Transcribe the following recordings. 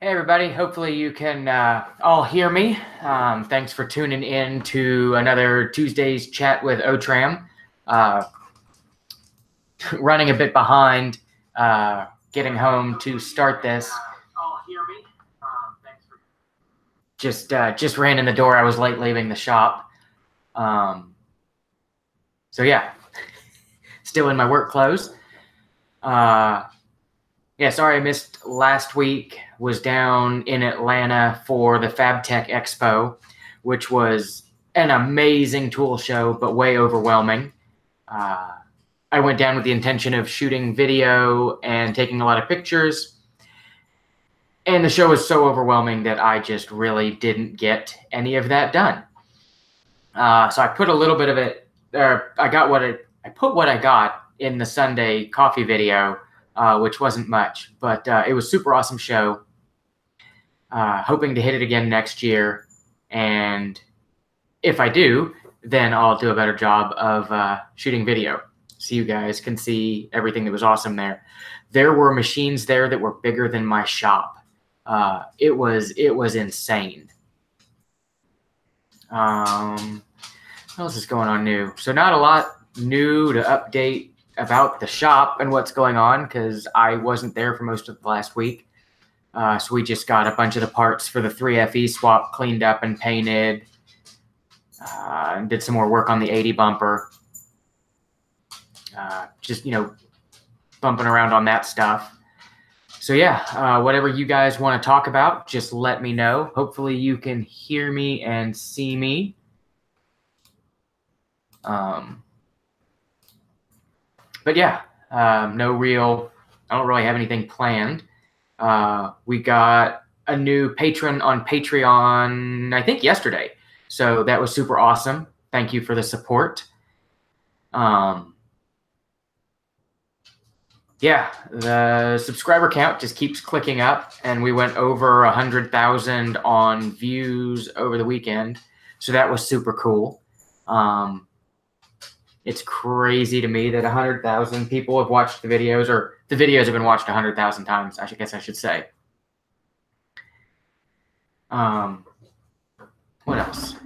Hey everybody, hopefully you can all hear me. Thanks for tuning in to another Tuesday's chat with OTRAMM. Running a bit behind, getting home to start this. All hear me. Thanks for just ran in the door. I was late leaving the shop. So yeah, still in my work clothes. Yeah, sorry I missed last week. Was down in Atlanta for the FabTech Expo, which was an amazing tool show, but way overwhelming. I went down with the intention of shooting video and taking a lot of pictures. And the show was so overwhelming that I just really didn't get any of that done. So I put a little bit of it, I put what I got in the Sunday coffee video, which wasn't much, but it was a super awesome show. Hoping to hit it again next year. And if I do, then I'll do a better job of shooting video so you guys can see everything that was awesome there. There were machines there that were bigger than my shop. It was insane. What else is going on new? So not a lot new to update about the shop and what's going on because I wasn't there for most of the last week. So we just got a bunch of the parts for the 3FE swap cleaned up and painted. And did some more work on the 80 bumper. Just, bumping around on that stuff. So yeah, whatever you guys want to talk about, just let me know. Hopefully you can hear me and see me. But yeah, I don't really have anything planned. We got a new patron on Patreon, I think yesterday. So that was super awesome. Thank you for the support. Yeah, the subscriber count just keeps clicking up, and we went over 100,000 on views over the weekend. So that was super cool. It's crazy to me that 100,000 people have watched the videos, or the videos have been watched 100,000 times, I guess I should say. What else?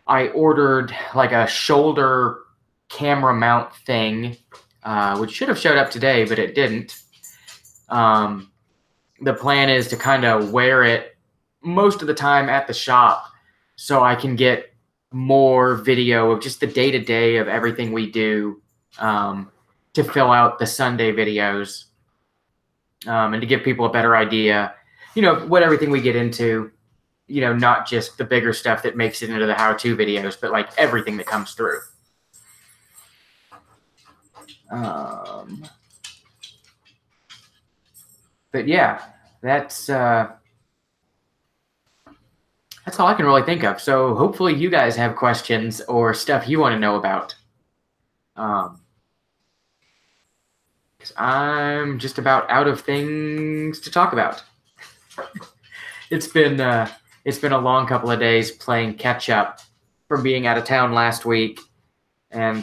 I ordered like a shoulder camera mount thing, which should have showed up today, but it didn't. The plan is to kind of wear it most of the time at the shop so I can get more video of just the day-to-day of everything we do to fill out the Sunday videos and to give people a better idea, what everything we get into, not just the bigger stuff that makes it into the how-to videos, but like everything that comes through. But yeah, that's all I can really think of. So hopefully you guys have questions or stuff you want to know about. 'Cause I'm just about out of things to talk about. It's been a long couple of days playing catch up from being out of town last week and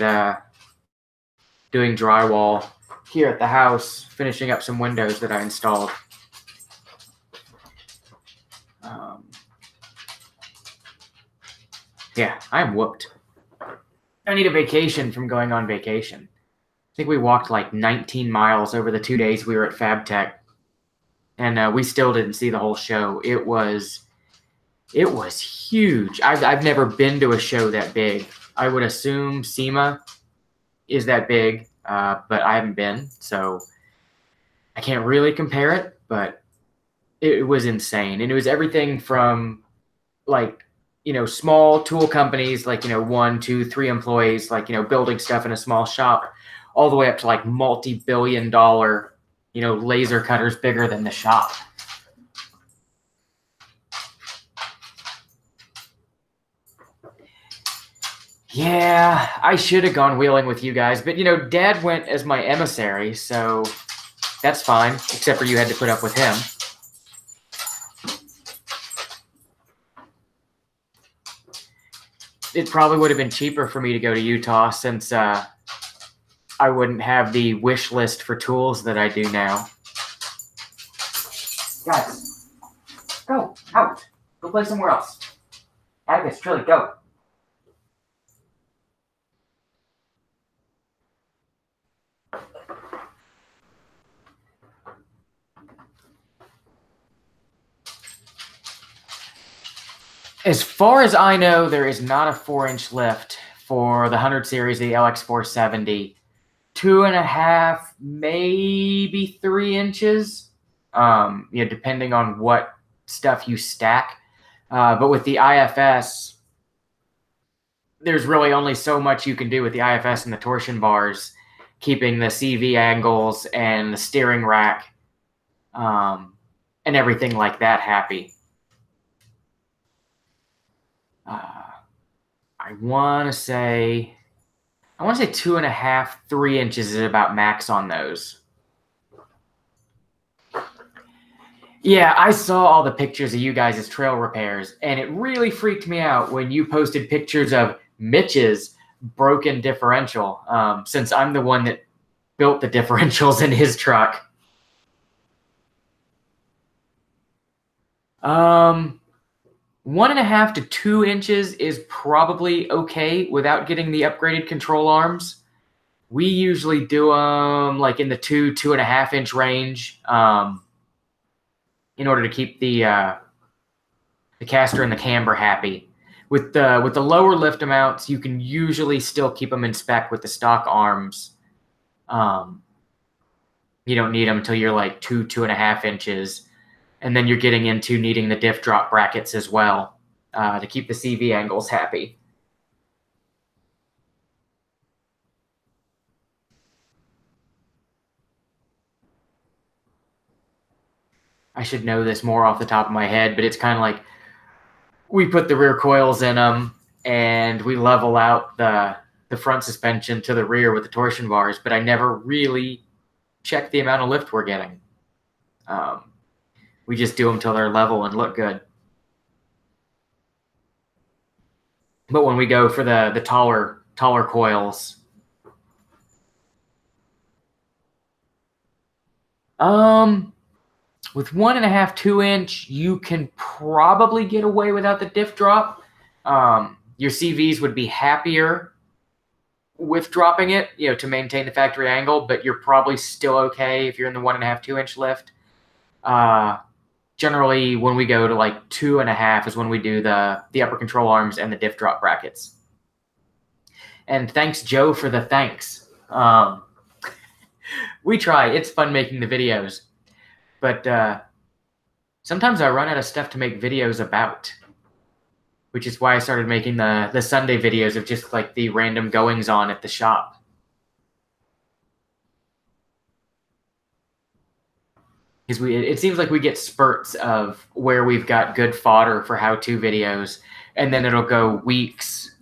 doing drywall here at the house, finishing up some windows that I installed. Yeah, I'm whooped. I need a vacation from going on vacation. I think we walked like 19 miles over the 2 days we were at FabTech, and we still didn't see the whole show. It was huge. I've never been to a show that big. I would assume SEMA is that big, but I haven't been, so I can't really compare it, but it was insane. And it was everything from like, small tool companies, like, 1, 2, 3 employees, like, building stuff in a small shop, all the way up to like multi-billion-dollar, laser cutters bigger than the shop. Yeah, I should have gone wheeling with you guys, but, Dad went as my emissary, so that's fine, except for you had to put up with him. It probably would have been cheaper for me to go to Utah since I wouldn't have the wish list for tools that I do now. Guys, Out. Go play somewhere else. Agnes, Trilly, go. As far as I know, there is not a 4-inch lift for the 100 series, the LX470. 2.5, maybe 3 inches, depending on what stuff you stack. But with the IFS, there's really only so much you can do with the IFS and the torsion bars, keeping the CV angles and the steering rack and everything like that happy. I want to say 2.5, 3 inches is about max on those. Yeah, I saw all the pictures of you guys' trail repairs, and it really freaked me out when you posted pictures of Mitch's broken differential, since I'm the one that built the differentials in his truck. 1.5 to 2 inches is probably okay without getting the upgraded control arms. We usually do them like in the 2.5 inch range, in order to keep the caster and the camber happy. With the lower lift amounts, you can usually still keep them in spec with the stock arms. You don't need them until you're like 2.5 inches. And then you're getting into needing the diff drop brackets as well, to keep the CV angles happy. I should know this more off the top of my head, but it's kind of like we put the rear coils in them and we level out the front suspension to the rear with the torsion bars, but I never really check the amount of lift we're getting. We just do them till they're level and look good. But when we go for the taller coils, with 1.5, 2 inch, you can probably get away without the diff drop. Your CVs would be happier with dropping it, to maintain the factory angle, but you're probably still okay if you're in the 1.5, 2 inch lift. Generally, when we go to like 2.5 is when we do the upper control arms and the diff drop brackets. And thanks, Joe, for the thanks. We try. It's fun making the videos. But sometimes I run out of stuff to make videos about, which is why I started making the Sunday videos of just like the random goings on at the shop. Because it seems like we get spurts of where we've got good fodder for how-to videos, and then it'll go weeks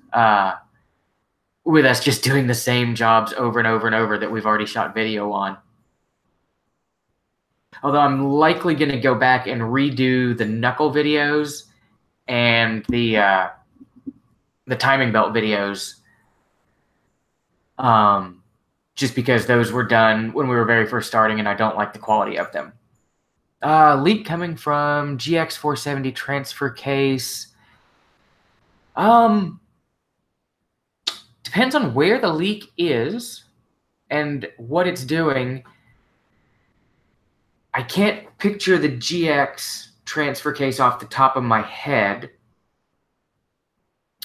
with us just doing the same jobs over and over and over that we've already shot video on. Although I'm likely going to go back and redo the knuckle videos and the timing belt videos, just because those were done when we were very first starting, and I don't like the quality of them. Leak coming from GX470 transfer case. Depends on where the leak is and what it's doing. I can't picture the GX transfer case off the top of my head.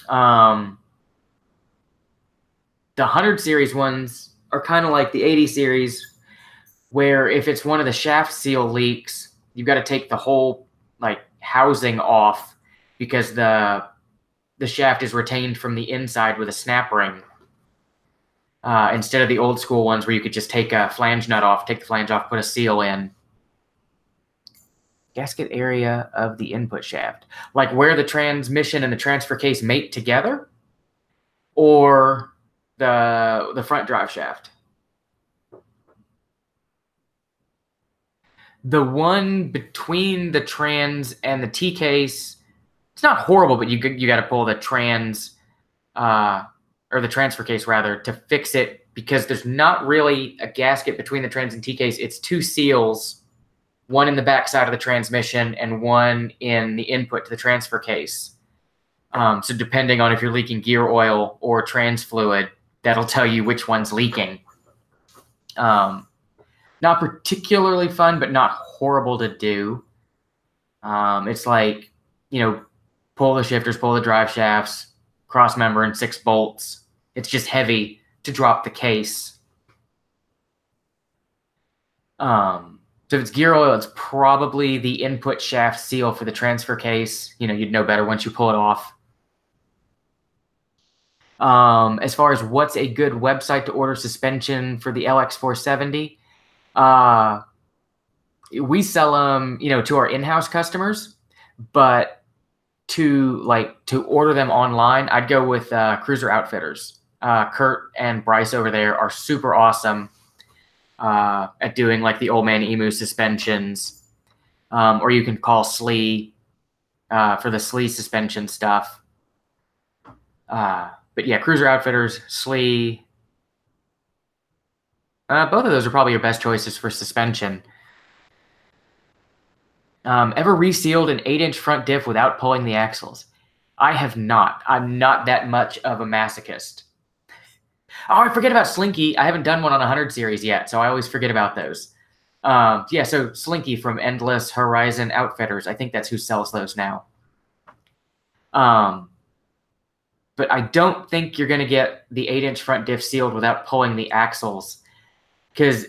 The 100 series ones are kind of like the 80 series, where if it's one of the shaft seal leaks, you've got to take the whole housing off because the shaft is retained from the inside with a snap ring. Instead of the old school ones where you could just take a flange nut off, take the flange off, put a seal in. Gasket area of the input shaft, like where the transmission and the transfer case mate together, or the front drive shaft. The one between the trans and the T case, it's not horrible, but you got to pull the trans or the transfer case rather to fix it, because there's not really a gasket between the trans and T case. It's two seals one in the backside of the transmission and one in the input to the transfer case. So depending on if you're leaking gear oil or trans fluid, that'll tell you which one's leaking. Not particularly fun, but not horrible to do. It's like, pull the shifters, pull the drive shafts, cross member and 6 bolts. It's just heavy to drop the case. So if it's gear oil, it's probably the input shaft seal for the transfer case. You'd know better once you pull it off. As far as what's a good website to order suspension for the LX470, we sell them, to our in-house customers, but to order them online, I'd go with Cruiser Outfitters. Kurt and Bryce over there are super awesome at doing like the Old Man Emu suspensions, or you can call Slee for the Slee suspension stuff. But yeah, Cruiser Outfitters, Slee, both of those are probably your best choices for suspension. Ever resealed an 8-inch front diff without pulling the axles? I have not. I'm not that much of a masochist. Oh, I forget about Slinky. I haven't done one on 100 series yet, so I always forget about those. Yeah, so Slinky from Endless Horizon Outfitters. I think that's who sells those now. But I don't think you're going to get the 8-inch front diff sealed without pulling the axles, because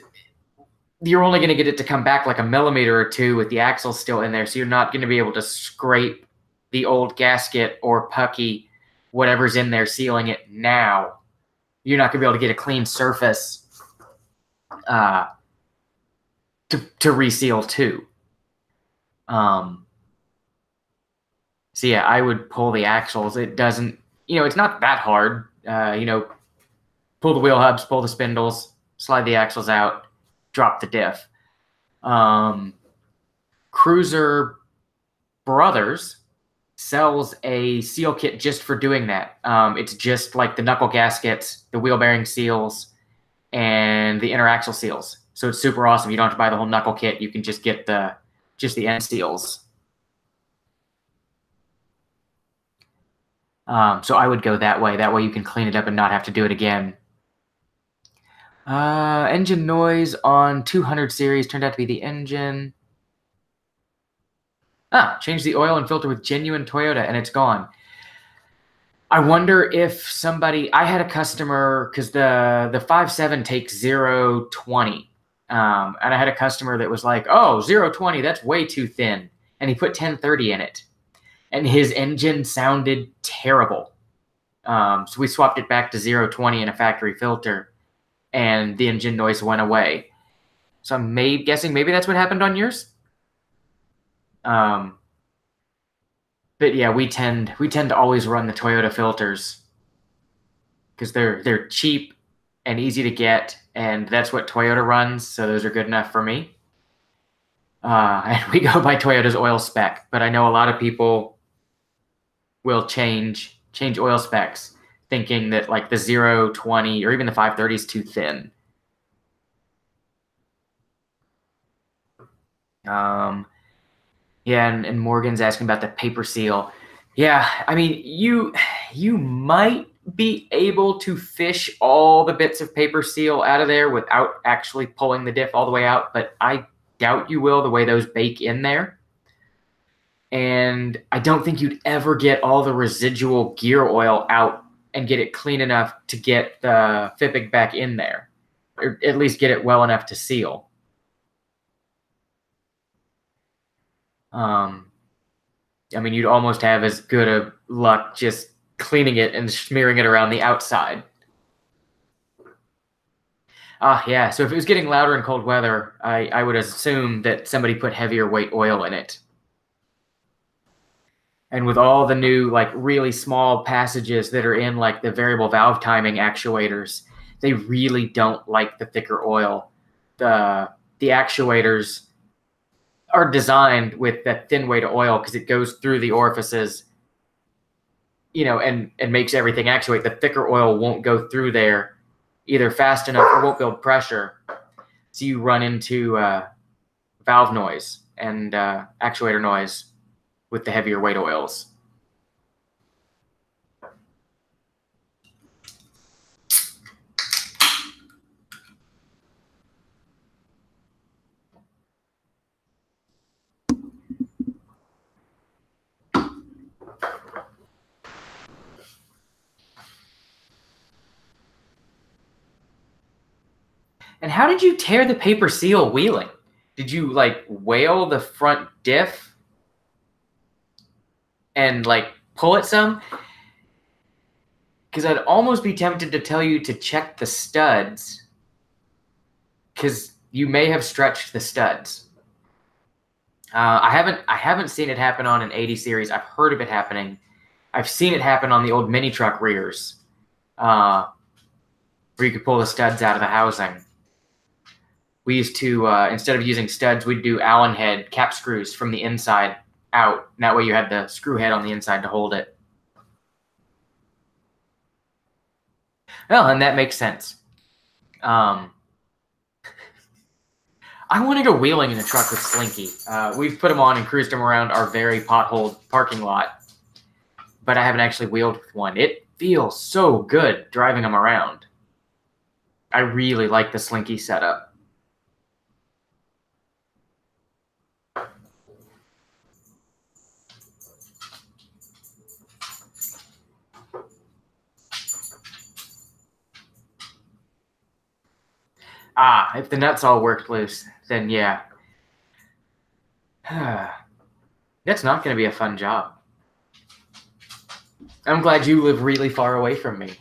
you're only going to get it to come back like a millimeter or two with the axles still in there, so you're not going to be able to scrape the old gasket or pucky, whatever's in there, sealing it now. You're not going to be able to get a clean surface to reseal too. So yeah, I would pull the axles. It doesn't, it's not that hard. Pull the wheel hubs, pull the spindles, slide the axles out, drop the diff. Cruiser Brothers sells a seal kit just for doing that. It's just like the knuckle gaskets, the wheel bearing seals, and the inner axle seals. So it's super awesome. You don't have to buy the whole knuckle kit. You can just get the end seals. So I would go that way. That way you can clean it up and not have to do it again. Engine noise on 200 series turned out to be the engine. Change the oil and filter with genuine Toyota and it's gone. I wonder if somebody, I had a customer, because the 5.7 takes 0.20. And I had a customer that was like, oh, 0.20, that's way too thin. And he put 10.30 in it. And his engine sounded terrible. So we swapped it back to 0.20 in a factory filter, and the engine noise went away. So I'm guessing maybe that's what happened on yours. But yeah, we tend to always run the Toyota filters because they're cheap and easy to get, and that's what Toyota runs. So those are good enough for me. And we go by Toyota's oil spec, but I know a lot of people will change oil specs, thinking that like the 0.20 or even the 5.30 is too thin. Yeah, and Morgan's asking about the paper seal. Yeah, I mean, you might be able to fish all the bits of paper seal out of there without actually pulling the diff all the way out, but I doubt you will, the way those bake in there. And I don't think you'd ever get all the residual gear oil out and get it clean enough to get the Fippig back in there, or at least get it well enough to seal. I mean, you'd almost have as good a luck just cleaning it and smearing it around the outside. Yeah, so if it was getting louder in cold weather, I would assume that somebody put heavier weight oil in it. And with all the new, like, really small passages that are in, like, the variable valve timing actuators, they really don't like the thicker oil. The actuators are designed with that thin weight of oil because it goes through the orifices, and makes everything actuate. The thicker oil won't go through there either fast enough or won't build pressure. So you run into valve noise and actuator noise with the heavier weight oils. And how did you tear the paper seal wheeling? Did you like whale the front diff and like pull it some? Because I'd almost be tempted to tell you to check the studs, because you may have stretched the studs. I haven't seen it happen on an 80 series. I've heard of it happening. I've seen it happen on the old mini truck rears, where you could pull the studs out of the housing. We used to, instead of using studs, we'd do Allen head cap screws from the inside out. And that way you had the screw head on the inside to hold it. Well, and that makes sense. I want to go wheeling in a truck with Slinky. We've put him on and cruised him around our very potholed parking lot, but I haven't actually wheeled with one. It feels so good driving him around. I really like the Slinky setup. If the nuts all worked loose, then yeah. That's not going to be a fun job. I'm glad you live really far away from me.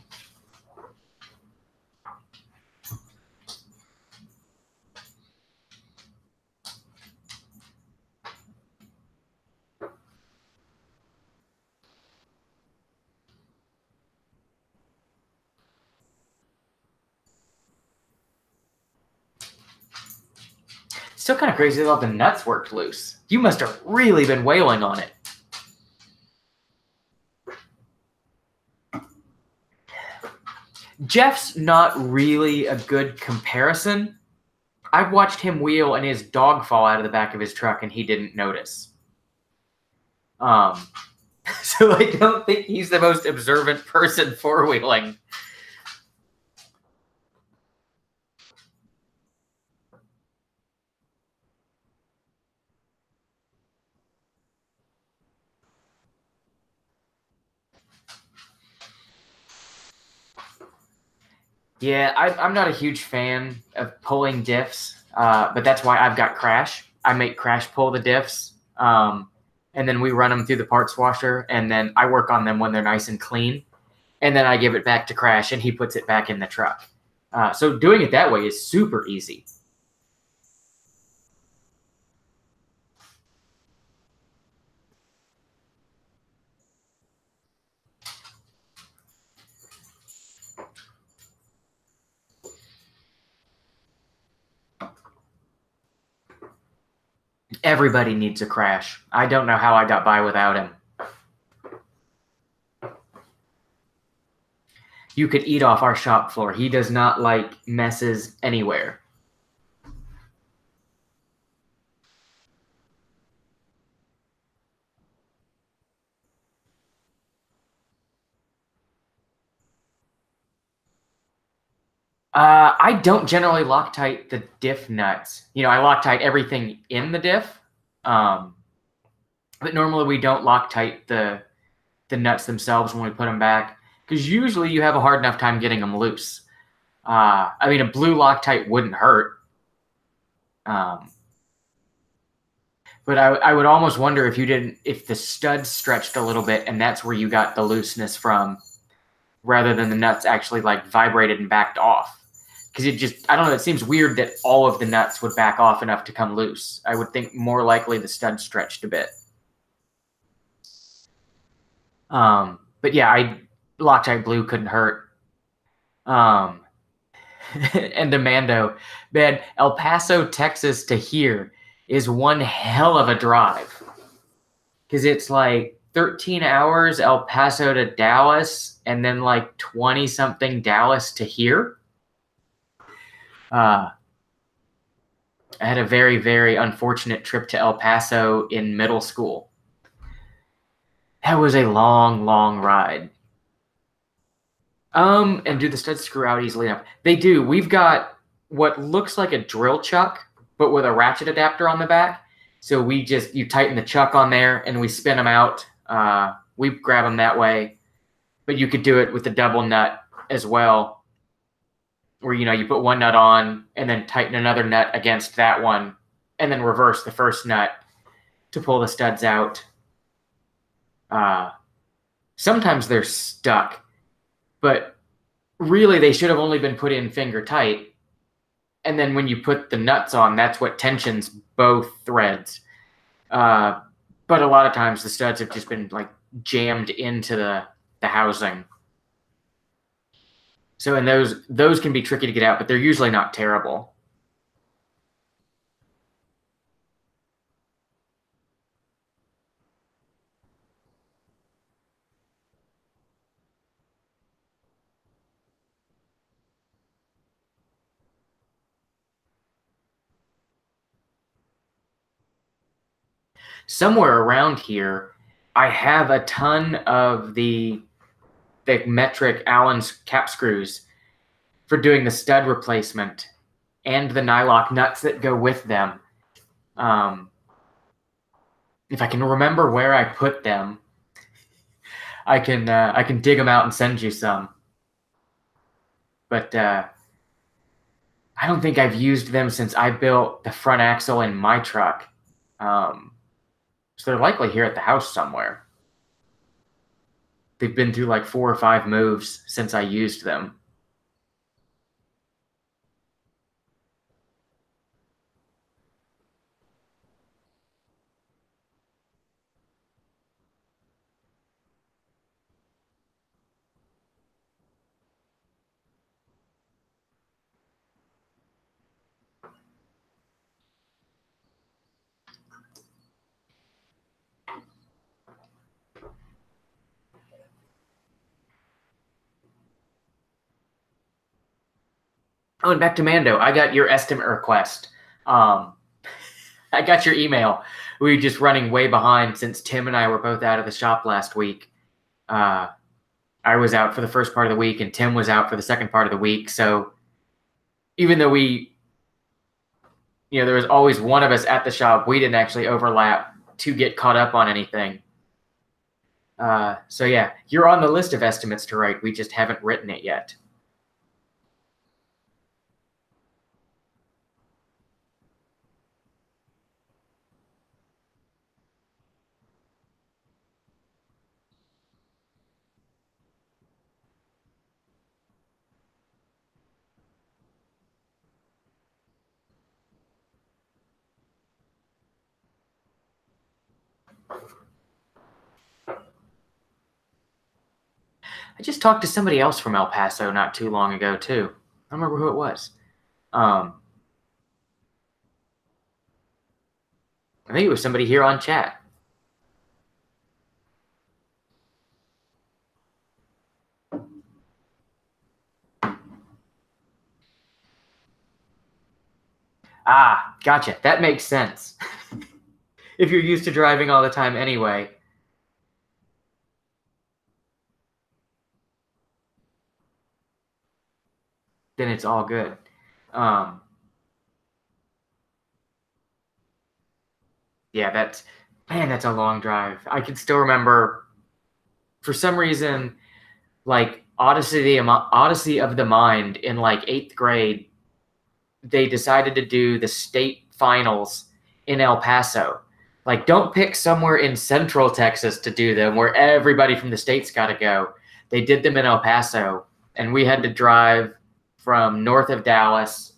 Still kind of crazy that all the nuts worked loose. You must have really been wailing on it. Jeff's not really a good comparison. I've watched him wheel and his dog fall out of the back of his truck and he didn't notice. So I don't think he's the most observant person four-wheeling. Yeah, I'm not a huge fan of pulling diffs, but that's why I've got Crash. I make Crash pull the diffs, and then we run them through the parts washer, and then I work on them when they're nice and clean, and then I give it back to Crash, and he puts it back in the truck. So doing it that way is super easy. Everybody needs a Crash. I don't know how I got by without him. You could eat off our shop floor. He does not like messes anywhere. I don't generally Loctite the diff nuts. You know, I Loctite everything in the diff, but normally we don't Loctite the nuts themselves when we put them back, because usually you have a hard enough time getting them loose. I mean, a blue Loctite wouldn't hurt. But I would almost wonder if the studs stretched a little bit and that's where you got the looseness from, rather than the nuts actually like vibrated and backed off. Because I don't know, it seems weird that all of the nuts would back off enough to come loose. I would think more likely the stud stretched a bit. But yeah, Loctite blue couldn't hurt. And Amando, man, El Paso, Texas to here is one hell of a drive. Because it's like 13 hours El Paso to Dallas, and then like 20-something Dallas to here. I had a very, very unfortunate trip to El Paso in middle school. That was a long, long ride. And do the studs screw out easily enough? They do. We've got what looks like a drill chuck, but with a ratchet adapter on the back. So you tighten the chuck on there and we spin them out. We grab them that way, but you could do it with the double nut as well, where, you put one nut on and then tighten another nut against that one and then reverse the first nut to pull the studs out. Sometimes they're stuck, but really they should have only been put in finger tight. And then when you put the nuts on, that's what tensions both threads. But a lot of times the studs have just been like jammed into the housing. So, and those can be tricky to get out, but they're usually not terrible. Somewhere around here, I have a ton of the metric Allen's cap screws for doing the stud replacement and the nylock nuts that go with them. If I can remember where I put them, I can dig them out and send you some. But I don't think I've used them since I built the front axle in my truck. So they're likely here at the house somewhere. They've been through like 4 or 5 moves since I used them. Oh, and back to Mando. I got your estimate request. I got your email. We were just running way behind since Tim and I were both out of the shop last week. I was out for the first part of the week, and Tim was out for the second part of the week. So even though there was always one of us at the shop, we didn't actually overlap to get caught up on anything. So yeah, you're on the list of estimates to write. We just haven't written it yet. I just talked to somebody else from El Paso not too long ago, too. I don't remember who it was. I think it was somebody here on chat. Ah, gotcha. That makes sense. If you're used to driving all the time anyway. Then it's all good. Yeah, that's a long drive. I can still remember, for some reason, like Odyssey of the Mind in like 8th grade, they decided to do the state finals in El Paso. Like, don't pick somewhere in Central Texas to do them where everybody from the state's got to go. They did them in El Paso, and we had to drive from north of Dallas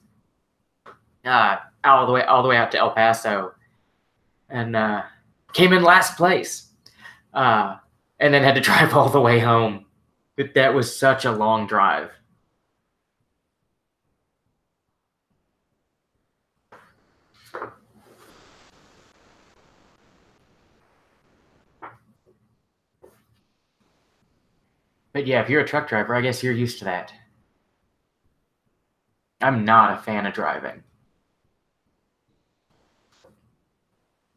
all the way out to El Paso, and came in last place, and then had to drive all the way home. But that was such a long drive. But yeah, if you're a truck driver, I guess you're used to that. I'm not a fan of driving.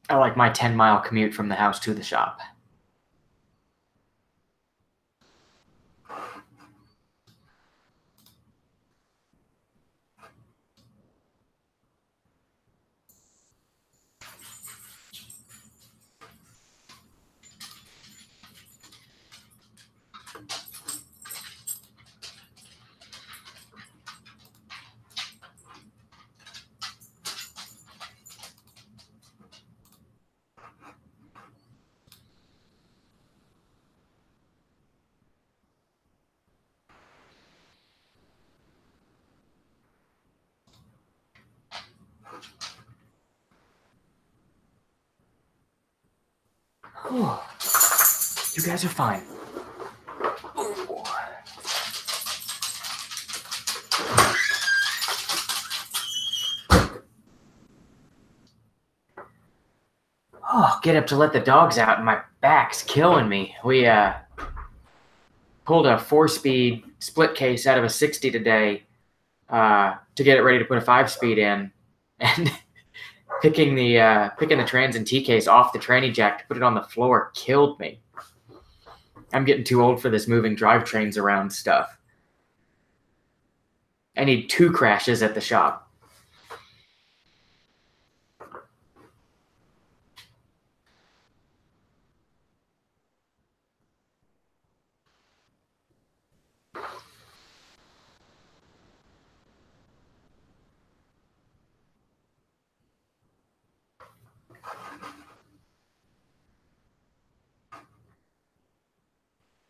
I like my 10-mile commute from the house to the shop. Whew. You guys are fine. Ooh. Oh, get up to let the dogs out and my back's killing me. We pulled a 4-speed split case out of a 60 today to get it ready to put a 5-speed in, and picking the trans and T case off the tranny jack to put it on the floor killed me. I'm getting too old for this moving drivetrains around stuff. I need 2 crashes at the shop.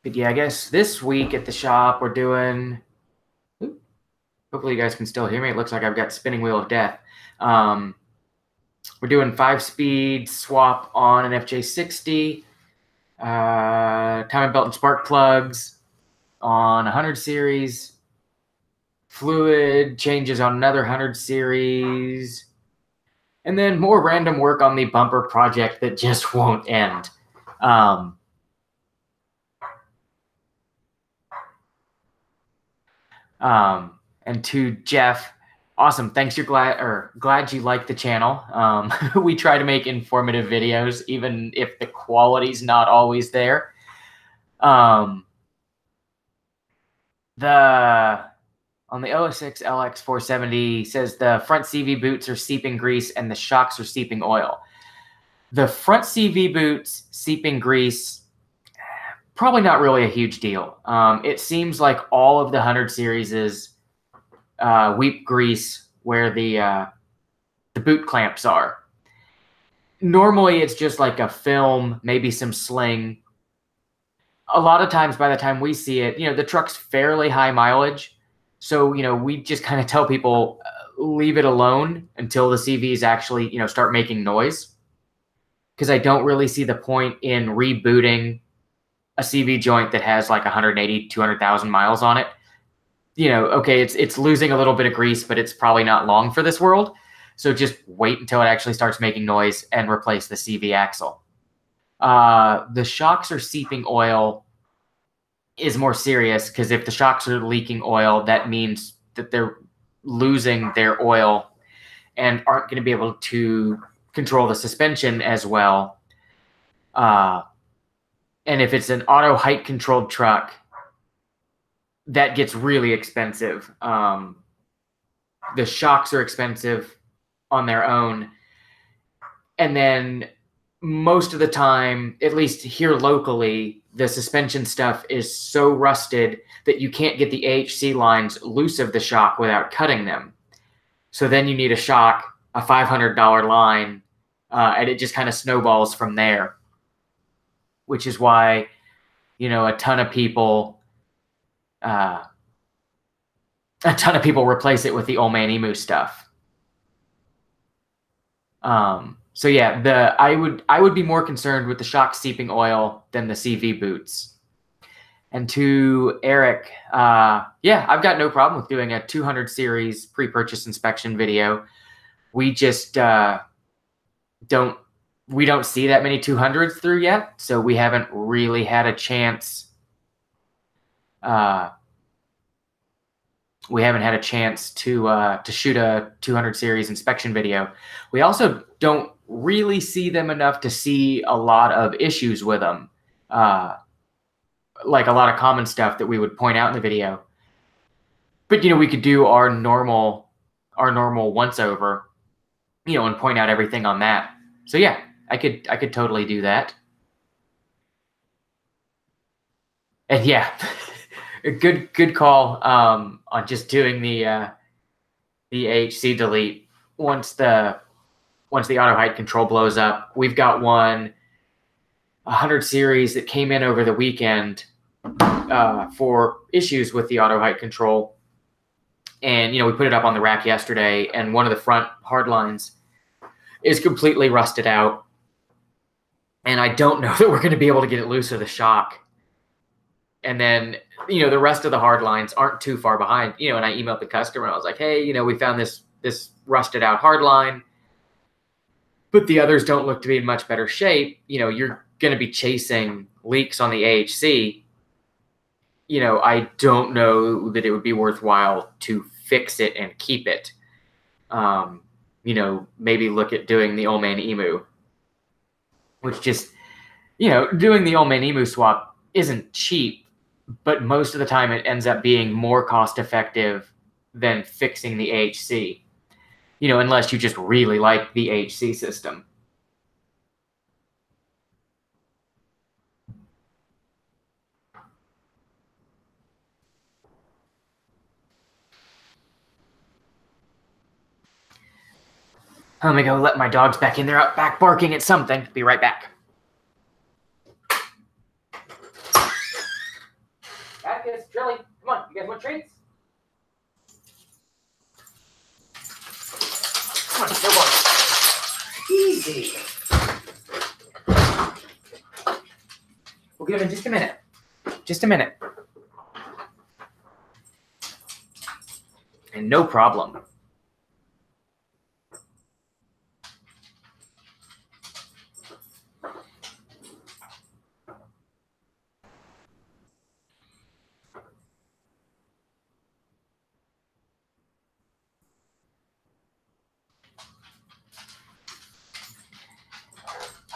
But yeah, I guess this week at the shop we're doing. Hopefully you guys can still hear me. It looks like I've got spinning wheel of death. We're doing 5-speed swap on an FJ60, timing belt and spark plugs on 100 series, fluid changes on another 100 series, and then more random work on the bumper project that just won't end. And to Jeff, awesome. Thanks. You're glad you like the channel. We try to make informative videos, even if the quality's not always there. On the 06 LX 470 says the front CV boots are seeping grease and the shocks are seeping oil. The front CV boots seeping grease, probably not really a huge deal. It seems like all of the 100 series is weep grease where the boot clamps are. Normally, it's just like a film, maybe some sling. A lot of times, by the time we see it, the truck's fairly high mileage. So, we just kind of tell people, leave it alone until the CVs actually, start making noise. Because I don't really see the point in rebooting a CV joint that has like 180, 200,000 miles on it. Okay, it's losing a little bit of grease, but it's probably not long for this world. So just wait until it actually starts making noise and replace the CV axle. The shocks are seeping oil is more serious because if the shocks are leaking oil, that means that they're losing their oil and aren't going to be able to control the suspension as well. And if it's an auto height controlled truck, that gets really expensive. The shocks are expensive on their own. And then most of the time, at least here locally, the suspension stuff is so rusted that you can't get the AHC lines loose of the shock without cutting them. So then you need a shock, a $500 line, and it just kind of snowballs from there, which is why, a ton of people replace it with the Old Man Emu stuff. So yeah, I would be more concerned with the shock seeping oil than the CV boots. And to Eric, yeah, I've got no problem with doing a 200 series pre-purchase inspection video. We just don't see that many 200s through yet, so we haven't really had a chance. We haven't had a chance to shoot a 200 series inspection video. We also don't really see them enough to see a lot of issues with them, like a lot of common stuff that we would point out in the video. But we could do our normal once over, and point out everything on that. So yeah, I could totally do that. And yeah, a good call on just doing the AHC delete once the auto height control blows up. We've got one 100 series that came in over the weekend for issues with the auto height control. And, we put it up on the rack yesterday, and one of the front hard lines is completely rusted out. And I don't know that we're going to be able to get it loose of the shock. And then, the rest of the hard lines aren't too far behind, and I emailed the customer. I was like, hey, we found this rusted out hard line, but the others don't look to be in much better shape. You're going to be chasing leaks on the AHC. I don't know that it would be worthwhile to fix it and keep it. Maybe look at doing the Old Man Emu, which just, doing the Old Man Emu swap isn't cheap, but most of the time it ends up being more cost effective than fixing the AHC, unless you just really like the AHC system. Let me go let my dogs back in. They're out back barking at something. Be right back. Atticus, Trilly, come on. You guys want treats? Come on, no more. Easy. We'll get them in just a minute. Just a minute. And no problem.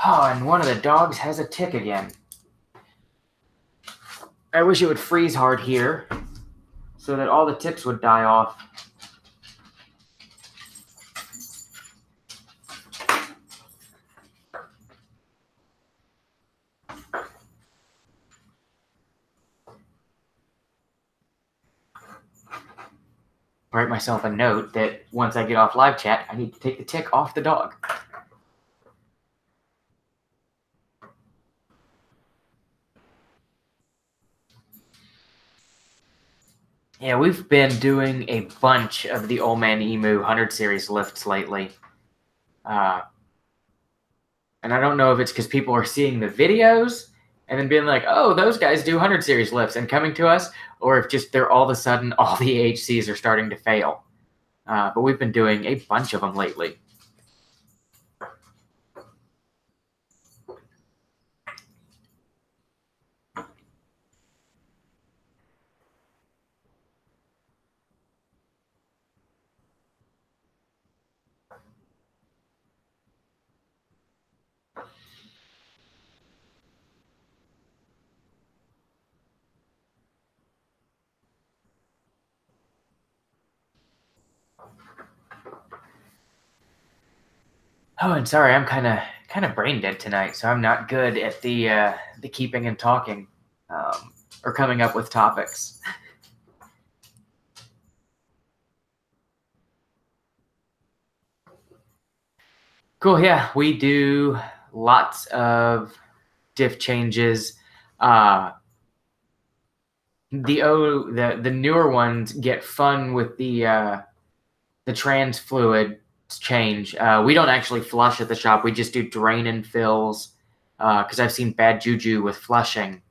Oh, and one of the dogs has a tick again. I wish it would freeze hard here so that all the ticks would die off. Write myself a note that once I get off live chat, I need to take the tick off the dog. Yeah, we've been doing a bunch of the Old Man Emu 100 series lifts lately. And I don't know if it's because people are seeing the videos and then being like, oh, those guys do 100 series lifts and coming to us, or if just they're all of a sudden all the AHCs are starting to fail. But we've been doing a bunch of them lately. Oh, and sorry, I'm kind of brain dead tonight, so I'm not good at the keeping and talking, or coming up with topics. Cool. Yeah, we do lots of diff changes. The newer ones get fun with the trans fluid change. We don't actually flush at the shop. We just do drain and fills because I've seen bad juju with flushing.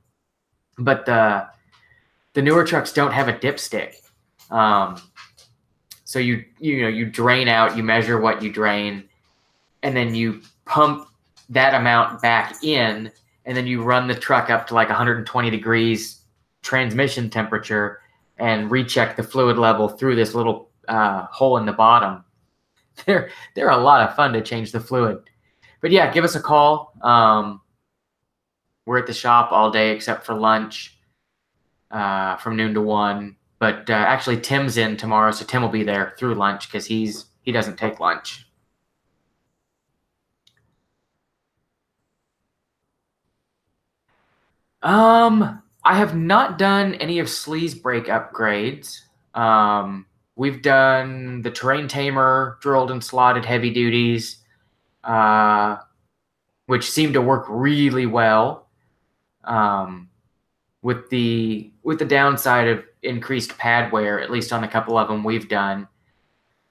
But the newer trucks don't have a dipstick. So you drain out, you measure what you drain, and then you pump that amount back in, and then you run the truck up to like 120 degrees transmission temperature and recheck the fluid level through this little hole in the bottom. They're a lot of fun to change the fluid. But yeah, give us a call. We're at the shop all day except for lunch, from noon to 1. But actually, Tim's in tomorrow, so Tim will be there through lunch because he doesn't take lunch. I have not done any of Slee's brake upgrades. We've done the terrain tamer, drilled and slotted heavy duties, uh, which seem to work really well. With the downside of increased pad wear, at least on a couple of them we've done.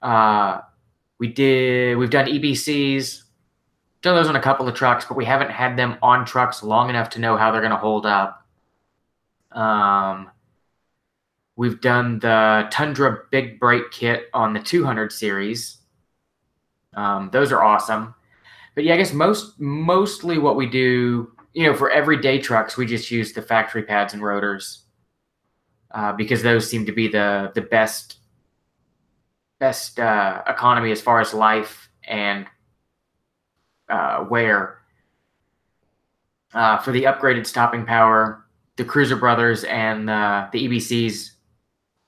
We've done EBCs, done those on a couple of trucks, but we haven't had them on trucks long enough to know how they're going to hold up. We've done the Tundra Big Brake Kit on the 200 series. Those are awesome. But yeah, I guess mostly what we do, for everyday trucks, we just use the factory pads and rotors, because those seem to be the best economy as far as life and wear. For the upgraded stopping power, the Cruiser Brothers and the EBCs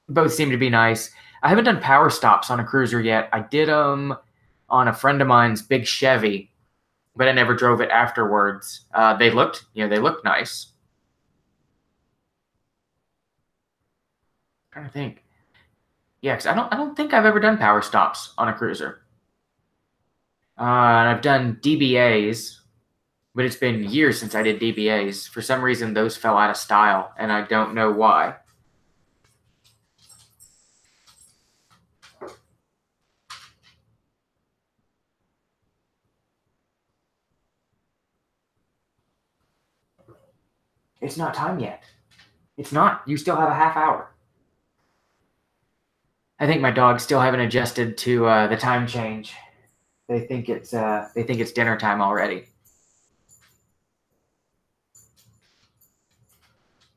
both seem to be nice. I haven't done power stops on a Cruiser yet. I did them on a friend of mine's big Chevy, but I never drove it afterwards. They looked nice. I'm trying to think. Yeah, because I don't think I've ever done power stops on a Cruiser. And I've done DBAs, but it's been years since I did DBAs. For some reason, those fell out of style, and I don't know why. It's not time yet. It's not. You still have a half hour. I think my dogs still haven't adjusted to the time change. They think it's dinner time already.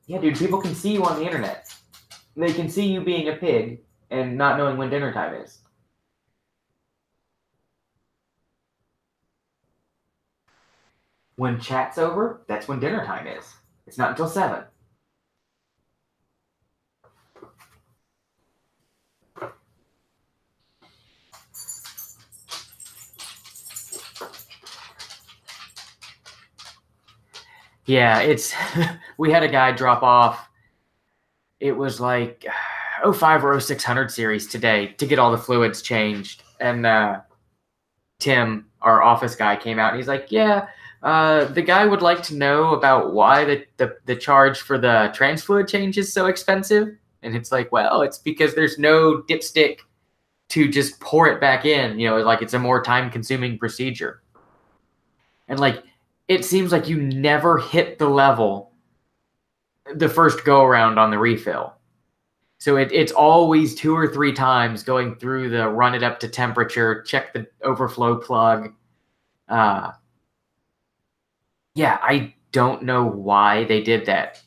Yeah, dude, people can see you on the internet. They can see you being a pig and not knowing when dinner time is. When chat's over, that's when dinner time is. It's not until 7. Yeah, it's we had a guy drop off. It was like 05 or 0600 series today to get all the fluids changed. And Tim, our office guy, came out and he's like, yeah, the guy would like to know about why the charge for the trans fluid change is so expensive. And it's like, well, it's because there's no dipstick to just pour it back in. Like it's a more time consuming procedure. And like, it seems like you never hit the level the first go around on the refill. So it's always 2 or 3 times going through the run it up to temperature, check the overflow plug. Yeah, I don't know why they did that,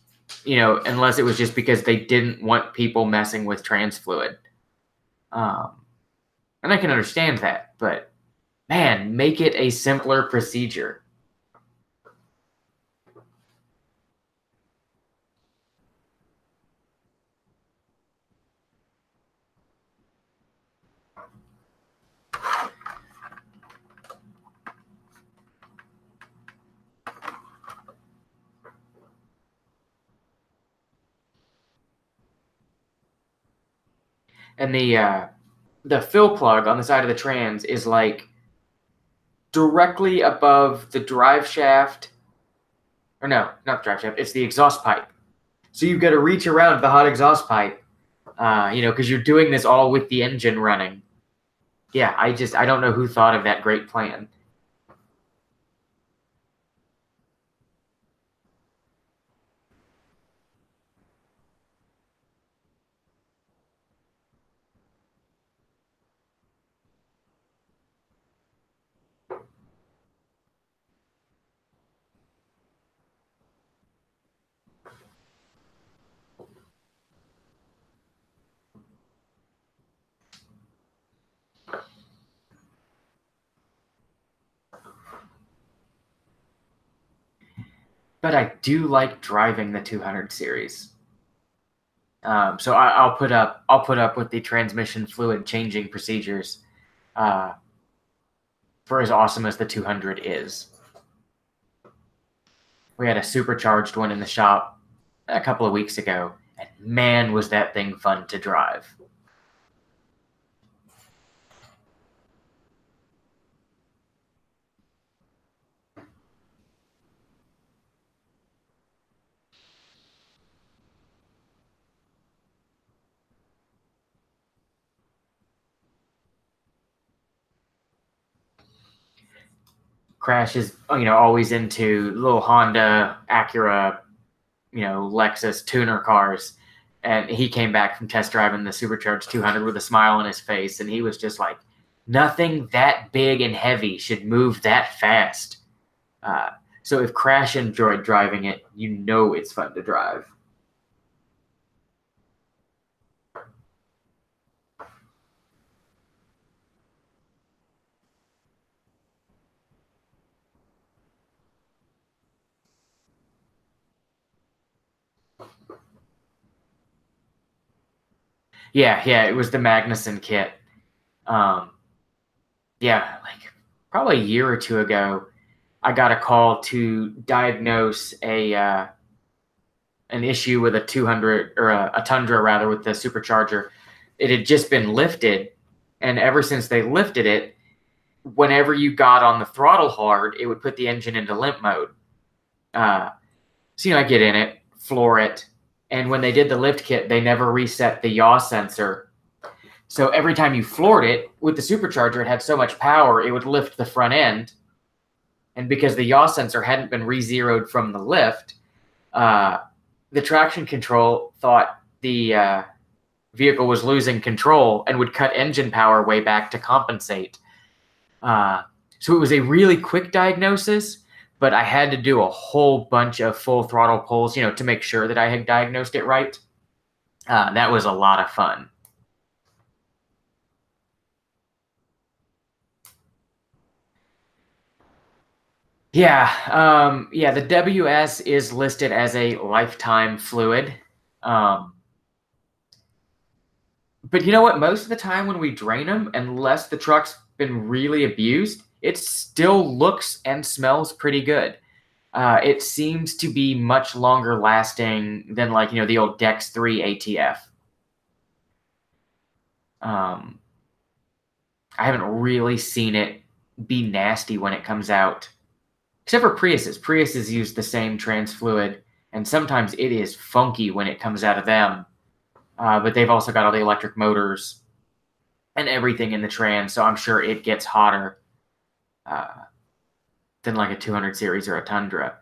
unless it was just because they didn't want people messing with trans fluid. And I can understand that, but man, make it a simpler procedure. And the fill plug on the side of the trans is like directly above the drive shaft. Or no, not the drive shaft. It's the exhaust pipe. So you've got to reach around the hot exhaust pipe, because you're doing this all with the engine running. Yeah, I don't know who thought of that great plan. but I do like driving the 200 series. So I'll put up with the transmission fluid changing procedures uh, for as awesome as the 200 is. We had a supercharged one in the shop a couple of weeks ago, and man, was that thing fun to drive. Crash is, always into little Honda, Acura, Lexus tuner cars. And he came back from test driving the supercharged 200 with a smile on his face, and he was just like, nothing that big and heavy should move that fast. Uh, so if Crash enjoyed driving it, it's fun to drive. Yeah, it was the Magnuson kit. Um, yeah, like probably a year or two ago, I got a call to diagnose an issue with a 200 or a Tundra rather with the supercharger. It had just been lifted, and ever since they lifted it, whenever you got on the throttle hard, it would put the engine into limp mode. Uh, so I get in it, floor it, and when they did the lift kit, they never reset the yaw sensor. So every time you floored it with the supercharger, it had so much power it would lift the front end, and because the yaw sensor hadn't been re-zeroed from the lift, the traction control thought the vehicle was losing control and would cut engine power way back to compensate. So it was a really quick diagnosis, but I had to do a whole bunch of full throttle pulls, to make sure that I had diagnosed it right. That was a lot of fun. Yeah, the WS is listed as a lifetime fluid. But you know what? Most of the time when we drain them, unless the truck's been really abused, it still looks and smells pretty good. It seems to be much longer lasting than the old Dex 3 ATF. Um, I haven't really seen it be nasty when it comes out, except for Priuses. Priuses use the same trans fluid, and sometimes it is funky when it comes out of them. But they've also got all the electric motors and everything in the trans, so I'm sure it gets hotter than like a 200 series or a Tundra.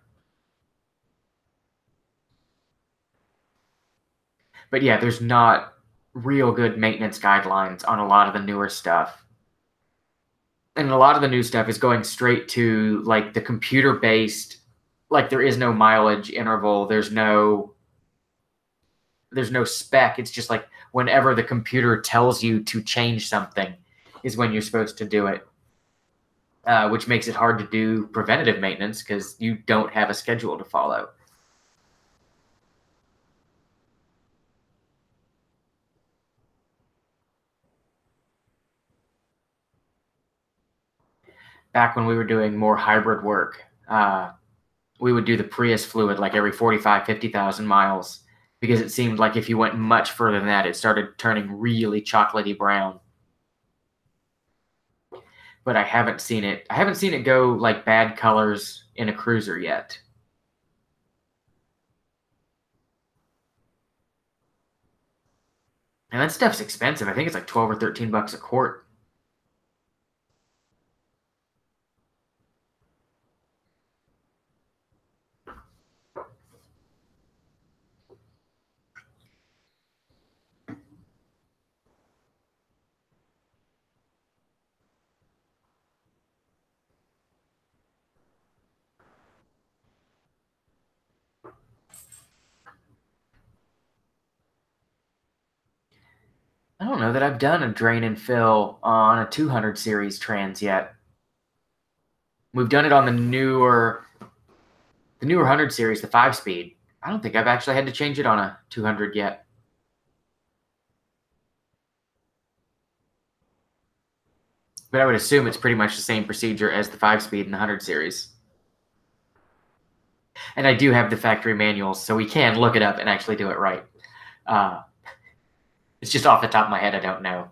But yeah, there's not real good maintenance guidelines on a lot of the newer stuff. And a lot of the new stuff is going straight to like the computer based, like there is no mileage interval, there's no spec. It's just like whenever the computer tells you to change something is when you're supposed to do it, which makes it hard to do preventative maintenance because you don't have a schedule to follow. Back when we were doing more hybrid work, we would do the Prius fluid like every 45, 50,000 miles because it seemed like if you went much further than that, it started turning really chocolatey brown. But I haven't seen it. I haven't seen it go like bad colors in a cruiser yet. And that stuff's expensive. I think it's like 12 or 13 bucks a quart. I don't know that I've done a drain and fill on a 200 series trans yet. We've done it on the newer. The newer 100 series, the 5-speed, I don't think I've actually had to change it on a 200 yet. But I would assume it's pretty much the same procedure as the 5-speed in the 100 series. And I do have the factory manuals, so we can look it up and actually do it right. It's just off the top of my head, I don't know.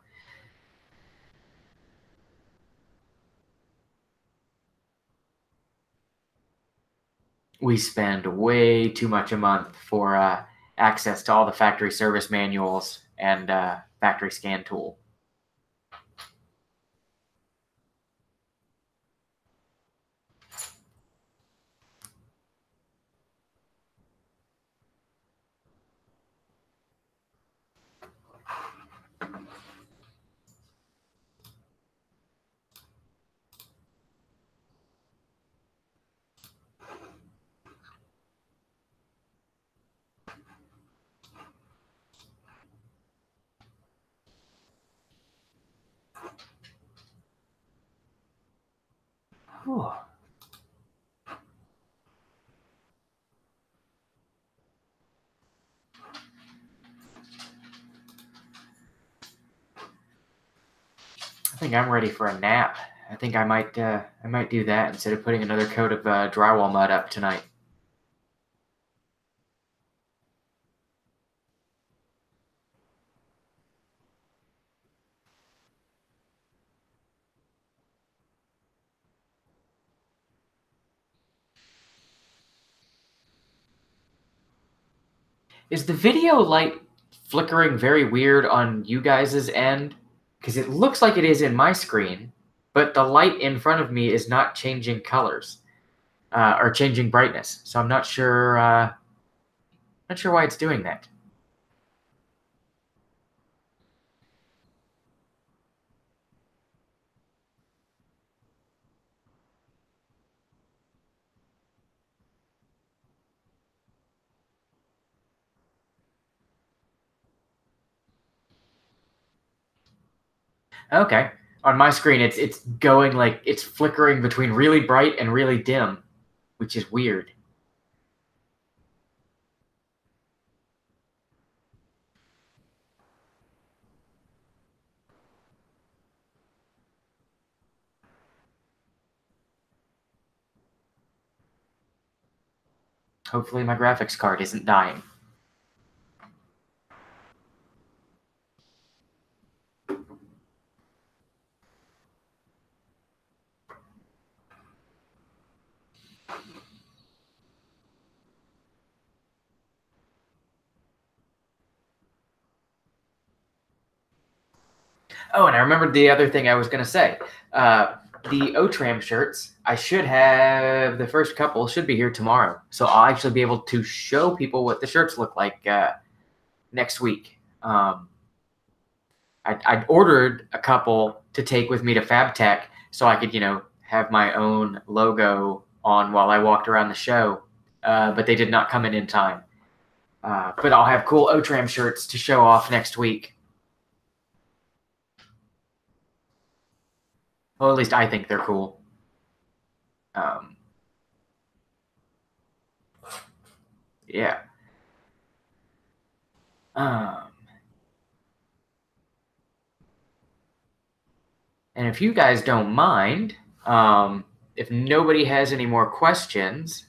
We spend way too much a month for access to all the factory service manuals and factory scan tool. Whew. I think I'm ready for a nap. I think I might do that instead of putting another coat of drywall mud up tonight. Is the video light flickering very weird on you guys' end? Because it looks like it is in my screen, but the light in front of me is not changing colors or changing brightness. So I'm not sure why it's doing that. Okay. On my screen, it's going like it's flickering between really bright and really dim, which is weird. Hopefully my graphics card isn't dying. Oh, and I remembered the other thing I was going to say. The OTRAMM shirts, I should have the first couple should be here tomorrow. So I'll actually be able to show people what the shirts look like next week. I'd ordered a couple to take with me to FabTech so I could, have my own logo on while I walked around the show. But they did not come in time. But I'll have cool OTRAMM shirts to show off next week. Well, at least I think they're cool. Yeah. And if you guys don't mind, if nobody has any more questions,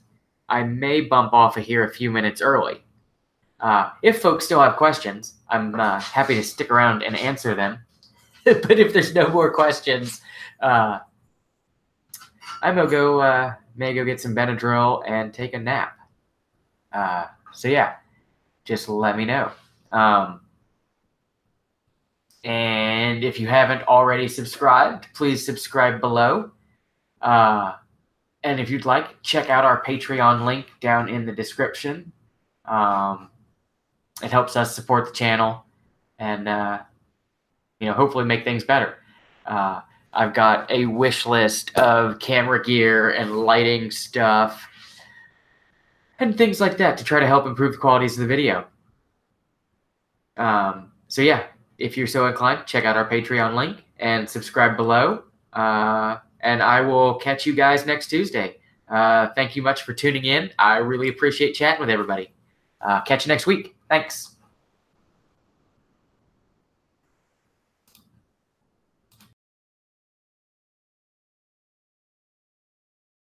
I may bump off of here a few minutes early. If folks still have questions, I'm happy to stick around and answer them. But if there's no more questions, I may go get some Benadryl and take a nap. So yeah, just let me know. And if you haven't already subscribed, please subscribe below. And if you'd like, check out our Patreon link down in the description. It helps us support the channel and, hopefully make things better. I've got a wish list of camera gear and lighting stuff and things like that to try to help improve the qualities of the video. So yeah, if you're so inclined, check out our Patreon link and subscribe below. And I will catch you guys next Tuesday. Thank you much for tuning in. I really appreciate chatting with everybody. Catch you next week. Thanks.